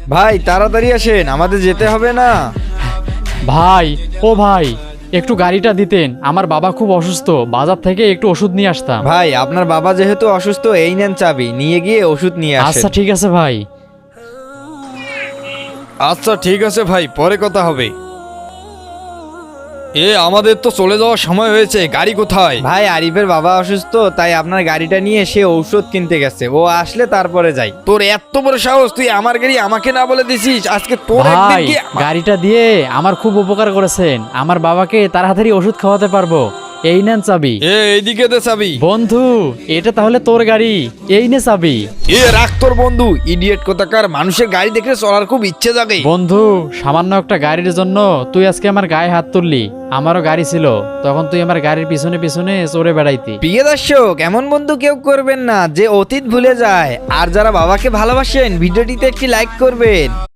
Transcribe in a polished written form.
ভাই তাড়াতাড়ি আসেন, আমাদের যেতে হবে না। ভাই, ও ভাই, একটু গাড়িটা দিতেন, আমার বাবা খুব অসুস্থ, বাজার থেকে একটু ওষুধ নিয়ে আসতাম। ভাই আপনার বাবা যেহেতু অসুস্থ, এই নেন চাবি, নিয়ে গিয়ে ওষুধ নিয়ে আসেন। আচ্ছা ঠিক আছে ভাই। আচ্ছা ঠিক আছে ভাই, পরে কথা হবে। আমাদের তো চলে যাওয়ার সময় হয়েছে, গাড়ি কোথায়? ভাই আরিফের বাবা অসুস্থ, তাই আপনার গাড়িটা নিয়ে সে ঔষধ কিনতে গেছে, ও আসলে তারপরে যাই। তোর এত বড় সাহস, তুই আমার গাড়ি আমাকে না বলে দিছিস? আজকে তোর একদিন ভাই, কি। গাড়িটা দিয়ে আমার খুব উপকার করেছেন, আমার বাবাকে তাড়াতাড়ি ওষুধ খাওয়াতে পারবো। এই নেন চাবি। এইদিকে দে চাবি। বন্ধু, এটা তাহলে তোর গাড়ি, এই নে চাবি। রাখ তোর বন্ধু, ইডিয়েট কোথাকার, মানুষের গাড়ি দেখলে চলার খুব ইচ্ছে জাগে। বন্ধু, সামান্য একটা গাড়ির জন্য তুই আজকে আমার গায়ে হাত তুললি। আমারও গাড়ি ছিল, তখন তুই আমার গাড়ির পিছনে পিছনে চড়ে বেড়াইতি। প্রিয় দর্শক, এমন বন্ধু কেউ করবেন না যে অতীত ভুলে যায়। আর যারা বাবাকে ভালোবাসেন, ভিডিওটিতে একটি লাইক করবেন।